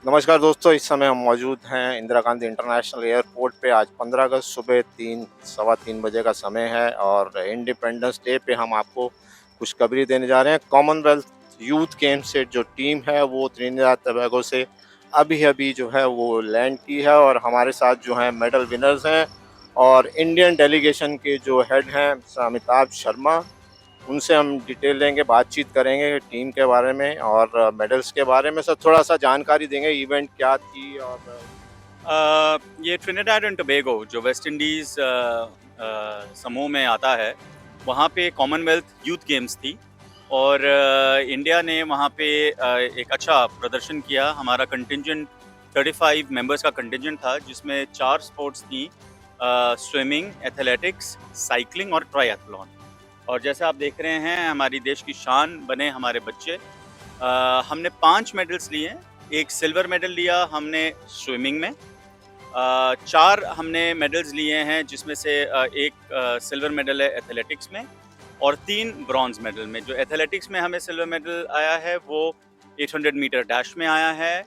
नमस्कार दोस्तों, इस समय हम मौजूद हैं इंदिरा गांधी इंटरनेशनल एयरपोर्ट पे। आज 15 अगस्त सुबह 3 सवा 3 बजे का समय है और इंडिपेंडेंस डे पे हम आपको खुशखबरी देने जा रहे हैं। कॉमनवेल्थ यूथ गेम से जो टीम है वो त्रिनिदाद टोबैगो से अभी-अभी जो है वो लैंड की है और हमारे साथ जो हैं मेडल विनर्स हैं और इंडियन डेलीगेशन के जो हेड हैं अमिताभ शर्मा, उनसे हम डिटेल लेंगे, बातचीत करेंगे टीम के बारे में और मेडल्स के बारे में। सर थोड़ा-सा जानकारी देंगे इवेंट क्या थी और ये ट्रिनिडाड एंड टोबैगो जो वेस्ट इंडीज़ समूह में आता है, वहाँ पे कॉमनवेल्थ यूथ गेम्स थी और इंडिया ने वहाँ पे एक अच्छा प्रदर्शन किया। हमारा कंटिंजेंट 35 मेंबर्स का कंटिंजेंट था, जिसमें 4 स्पोर्ट्स थी, स्विमिंग, एथलेटिक्स, साइकिलिंग और ट्रायथलॉन। और जैसे आप देख रहे हैं, हमारी देश की शान बने हमारे बच्चे। हमने 5 मेडल्स लिए हैं। एक सिल्वर मेडल लिया हमने स्विमिंग में, 4 हमने मेडल्स लिए हैं, जिसमें से एक सिल्वर मेडल है एथलेटिक्स में और 3 ब्रॉन्ज मेडल में। जो एथलेटिक्स में हमें सिल्वर मेडल आया है वो 800 मीटर डैश में आया है।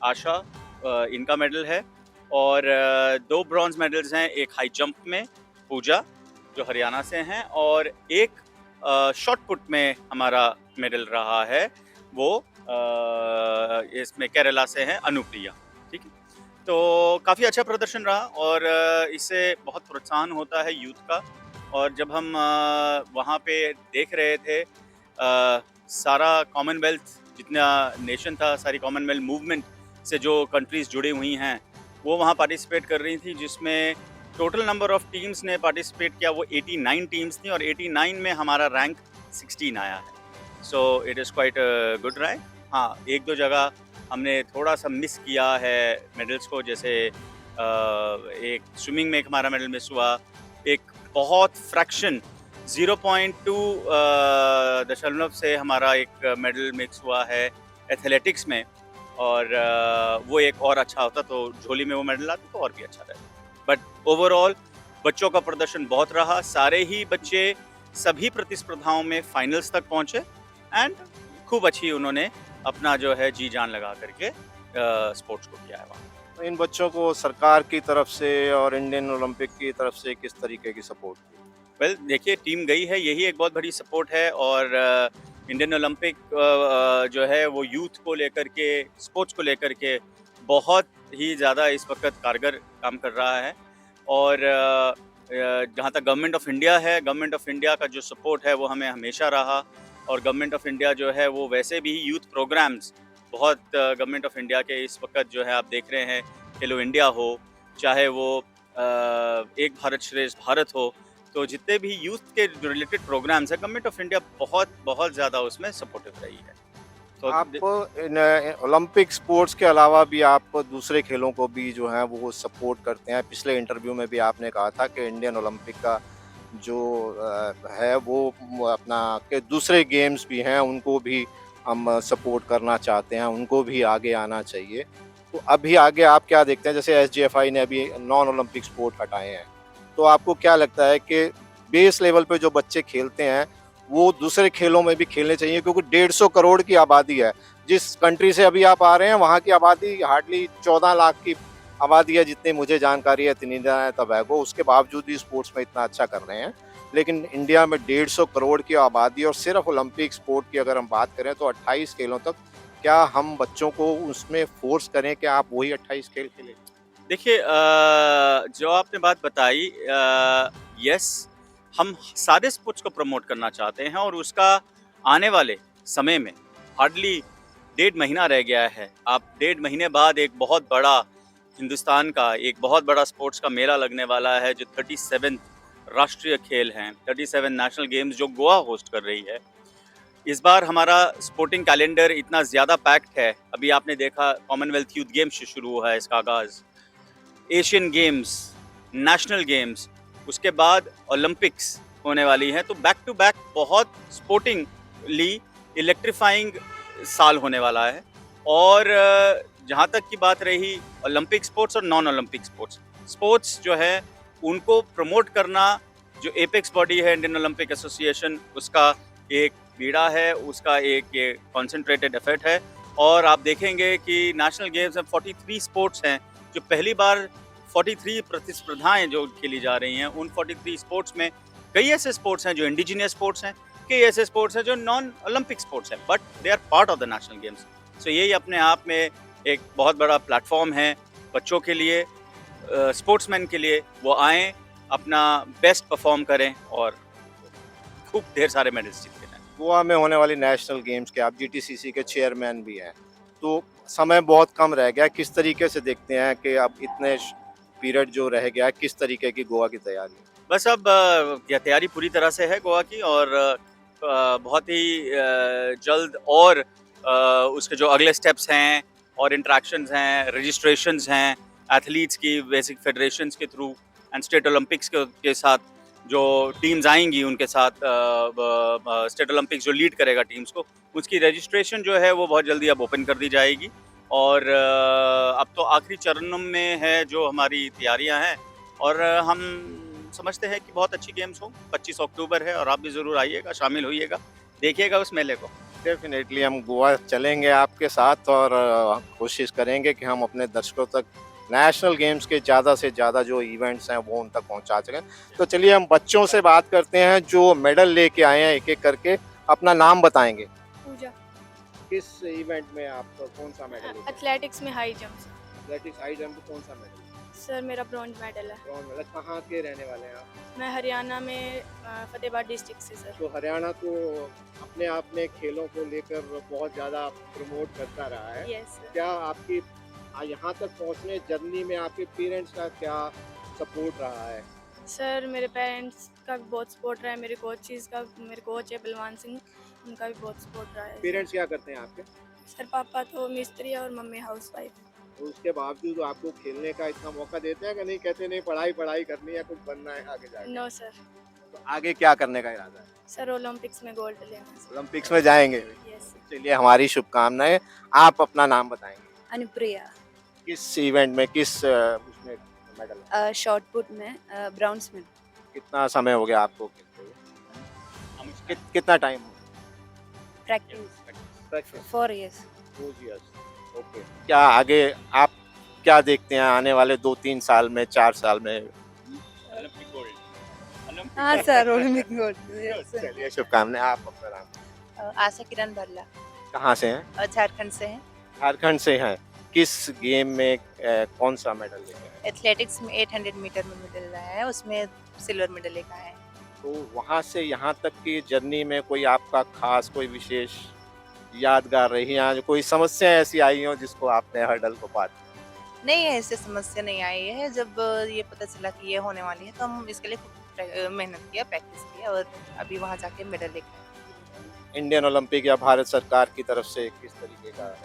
आशा इनका मेडल है और 2 ब्रॉन्ज मेडल्स हैं, एक हाई जंप में पूजा जो हरियाणा से हैं और एक शॉट पुट में हमारा मेडल रहा है, वो इसमें केरला से हैं अनुप्रिया। ठीक है, तो काफ़ी अच्छा प्रदर्शन रहा और इससे बहुत प्रोत्साहन होता है यूथ का। और जब हम वहाँ पे देख रहे थे, सारा कॉमनवेल्थ जितना नेशन था, सारी कॉमनवेल्थ मूवमेंट से जो कंट्रीज़ जुड़ी हुई हैं, वो वहाँ पार्टिसिपेट कर रही थी, जिसमें टोटल नंबर ऑफ टीम्स ने पार्टिसिपेट किया वो 89 टीम्स थी और 89 में हमारा रैंक 16 आया है। So it is quite good rank. हाँ, 1-2 जगह हमने थोड़ा-सा मिस किया है मेडल्स को, जैसे एक स्विमिंग में एक हमारा मेडल मिस हुआ, एक बहुत फ्रैक्शन 0.2 दशमलव से हमारा एक मेडल मिस हुआ है एथलेटिक्स में और वो एक और अच्छा होता तो झोली में वो मेडल आता तो और भी अच्छा रहता। बट ओवरऑल बच्चों का प्रदर्शन बहुत रहा, सारे ही बच्चे सभी प्रतिस्पर्धाओं में फाइनल्स तक पहुँचे एंड खूब अच्छी उन्होंने अपना जो है जी जान लगा करके स्पोर्ट्स को किया है वहाँ। तो इन बच्चों को सरकार की तरफ से और इंडियन ओलंपिक की तरफ से किस तरीके की सपोर्ट थी? वेल देखिए, टीम गई है, यही एक बहुत बड़ी सपोर्ट है और इंडियन ओलंपिक जो है वो यूथ को लेकर के, स्पोर्ट्स को लेकर के बहुत ही ज़्यादा इस वक्त कारगर काम कर रहा है। और जहाँ तक गवर्नमेंट ऑफ इंडिया है, गवर्नमेंट ऑफ इंडिया का जो सपोर्ट है वो हमें हमेशा रहा और गवर्नमेंट ऑफ इंडिया जो है वो वैसे भी यूथ प्रोग्राम्स बहुत गवर्नमेंट ऑफ इंडिया के इस वक्त जो है आप देख रहे हैं, खेलो इंडिया हो, चाहे वो एक भारत श्रेष्ठ भारत हो, तो जितने भी यूथ के जो रिलेटेड प्रोग्राम्स हैं, गवर्नमेंट ऑफ इंडिया बहुत बहुत ज़्यादा उसमें सपोर्टिव रही है। तो आप इन ओलंपिक स्पोर्ट्स के अलावा भी आप दूसरे खेलों को भी जो है वो सपोर्ट करते हैं। पिछले इंटरव्यू में भी आपने कहा था कि इंडियन ओलंपिक का जो है वो अपना के दूसरे गेम्स भी हैं उनको भी हम सपोर्ट करना चाहते हैं, उनको भी आगे आना चाहिए। तो अभी आगे आप क्या देखते हैं? जैसे एसजीएफआई ने अभी नॉन ओलंपिक स्पोर्ट हटाए हैं, तो आपको क्या लगता है कि बेस लेवल पे जो बच्चे खेलते हैं वो दूसरे खेलों में भी खेलने चाहिए? क्योंकि 150 करोड़ की आबादी है। जिस कंट्री से अभी आप आ रहे हैं वहाँ की आबादी हार्डली 14 लाख की आबादी है, जितनी मुझे जानकारी है त्रिनिदाद टोबैगो। उसके बावजूद भी स्पोर्ट्स में इतना अच्छा कर रहे हैं। लेकिन इंडिया में 150 करोड़ की आबादी और सिर्फ ओलंपिक स्पोर्ट की अगर हम बात करें तो 28 खेलों तक, क्या हम बच्चों को उसमें फोर्स करें कि आप वही 28 खेल खेलें? देखिए, जो आपने बात बताई, यस, हम सारे स्पोर्ट्स को प्रमोट करना चाहते हैं और उसका आने वाले समय में हार्डली 1.5 महीना रह गया है। आप 1.5 महीने बाद एक बहुत बड़ा हिंदुस्तान का एक बहुत बड़ा स्पोर्ट्स का मेला लगने वाला है, जो 37 राष्ट्रीय खेल हैं, 37 नेशनल गेम्स जो गोवा होस्ट कर रही है। इस बार हमारा स्पोर्टिंग कैलेंडर इतना ज़्यादा पैक्ड है। अभी आपने देखा कॉमनवेल्थ यूथ गेम्स से शुरू हुआ है इसका आगाज़, एशियन गेम्स, नेशनल गेम्स, उसके बाद ओलंपिक्स होने वाली हैं। तो बैक टू बैक बहुत स्पोर्टिंगली इलेक्ट्रीफाइंग साल होने वाला है। और जहाँ तक की बात रही ओलंपिक स्पोर्ट्स और नॉन ओलंपिक स्पोर्ट्स, स्पोर्ट्स जो है उनको प्रमोट करना, जो एपेक्स बॉडी है इंडियन ओलंपिक एसोसिएशन, उसका एक बीड़ा है, उसका एक ये कॉन्सेंट्रेटेड एफर्ट है और आप देखेंगे कि नेशनल गेम्स में 43 स्पोर्ट्स हैं, जो पहली बार 43 प्रतिस्पर्धाएं जो खेली जा रही हैं, उन 43 स्पोर्ट्स में कई ऐसे स्पोर्ट्स हैं जो इंडिजिनियस स्पोर्ट्स हैं, कई ऐसे स्पोर्ट्स हैं जो नॉन ओलंपिक स्पोर्ट्स हैं, but they are part of the national games. So यही अपने आप में एक बहुत बड़ा प्लेटफॉर्म है बच्चों के लिए, स्पोर्ट्समैन के लिए। वो आएँ, अपना बेस्ट परफॉर्म करें और खूब ढेर सारे मेडल्स जीत के लाएं। गोवा में होने वाली नेशनल गेम्स के आप जीटीसीसी के चेयरमैन भी हैं, तो समय बहुत कम रह गया, किस तरीके से देखते हैं कि अब इतने पीरियड जो रह गया है, किस तरीके की गोवा की तैयारी है? बस अब ये तैयारी पूरी तरह से है गोवा की, और बहुत ही जल्द और उसके जो अगले स्टेप्स हैं और इंटरेक्शंस हैं, रजिस्ट्रेशंस हैं एथलीट्स की बेसिक फेडरेशंस के थ्रू एंड स्टेट ओलंपिक्स के साथ जो टीम्स आएंगी उनके साथ, स्टेट ओलंपिक्स जो लीड करेगा टीम्स को, उसकी रजिस्ट्रेशन जो है वो बहुत जल्दी अब ओपन कर दी जाएगी। और अब तो आखिरी चरणों में है जो हमारी तैयारियां हैं, और हम समझते हैं कि बहुत अच्छी गेम्स हो। 25 अक्टूबर है और आप भी ज़रूर आइएगा, शामिल होइएगा, देखिएगा उस मेले को। डेफिनेटली हम गोवा चलेंगे आपके साथ, और कोशिश करेंगे कि हम अपने दर्शकों तक नेशनल गेम्स के ज़्यादा से ज़्यादा जो इवेंट्स हैं वो उन तक पहुंचा सकें। तो चलिए हम बच्चों से बात करते हैं जो मेडल लेके आए हैं, एक एक करके अपना नाम बताएंगे। पूजा। किस इवेंट में आप कौन सा मेडल लेके आए? एथलेटिक्स में high jump. Athletics high jump कौन सा मेडल? सर मेरा ब्रॉन्ज मेडल है। Bronze medal. कहाँ के रहने वाले हैं आप? मैं हरियाणा में फतेहाबाद डिस्ट्रिक्ट से सर। तो हरियाणा तो अपने आप में खेलों को लेकर बहुत ज़्यादा प्रमोट करता रहा है। Yes sir. क्या आपकी यहाँ तक पहुँचने जर्नी में आपके पेरेंट्स का क्या सपोर्ट रहा है? सर मेरे पेरेंट्स का भी बहुत सपोर्ट रहा है, मेरे कोच है बलवान सिंह, उनका भी बहुत सपोर्ट रहा है। पेरेंट्स क्या करते हैं आपके? सर पापा तो मिस्त्री है और मम्मी हाउस वाइफ है। तो उसके बावजूद आपको खेलने का इतना मौका देते हैं कि नहीं, कहते नहीं पढ़ाई करनी है, कुछ बनना है आगे जाके? No sir. तो आगे क्या करने का इरादा है? सर ओलंपिक्स में गोल्ड लेना है सर। ओलंपिक्स में जाएंगे? यस। चलिए हमारी शुभकामनाएं। आप अपना नाम बताएंगे? अनुप्रिया। किस इवेंट में, किस उसमें मेडल? शॉर्ट पुट में ब्राउन्स में। कितना समय हो गया आपको खेलते हुए? कितना टाइम हो प्रैक्टिस 4 years। 2 years। ओके। क्या आगे आप क्या देखते हैं आने वाले 2-3 साल में, 4 साल में? Olympic gold. हाँ सर, ओलंपिक गोल्ड। चलिए शुभकामनाएं। आप अपना नाम? आशा किरण भल्ला। कहाँ से हैं? झारखंड से हैं। झारखंड से हैं। किस गेम में कौन सा मेडल लेके आए? एथलेटिक्स में 800 मीटर में मेडल लाया है, उसमें सिल्वर मेडल लेकर आए हैं। तो वहाँ से यहाँ तक की जर्नी में कोई आपका खास, कोई विशेष यादगार रही, या कोई समस्या ऐसी आई हो जिसको आपने हर्डल को पार किया? नहीं, ऐसे समस्या नहीं आई है। जब ये पता चला कि ये होने वाली है तो हम इसके लिए खूब मेहनत किया, प्रैक्टिस किया, और अभी वहाँ जाके मेडल लेकर आए। इंडियन ओलंपिक या भारत सरकार की तरफ से किस तरीके का?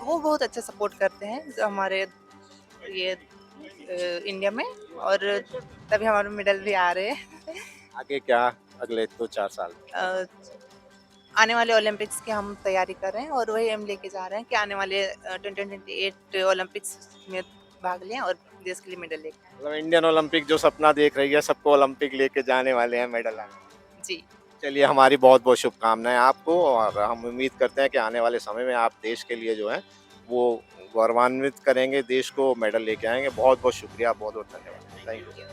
वो बहुत अच्छा सपोर्ट करते हैं जो हमारे ये इंडिया में, और तभी हमारे मेडल भी आ रहे हैं। आगे क्या अगले 2-4 साल में? आने वाले ओलंपिक्स की हम तैयारी कर रहे हैं, और वही हम लेके जा रहे हैं कि आने वाले 2028 ओलंपिक्स में भाग लें और देश के लिए मेडल लेके आएं। मतलब इंडियन ओलंपिक जो सपना देख रही है, सबको ओलंपिक लेके जाने वाले हैं, मेडल लाने। जी। चलिए हमारी बहुत बहुत शुभकामनाएं आपको, और हम उम्मीद करते हैं कि आने वाले समय में आप देश के लिए जो है वो गौरवान्वित करेंगे, देश को मेडल लेके आएंगे। बहुत बहुत शुक्रिया, बहुत बहुत धन्यवाद। Thank you.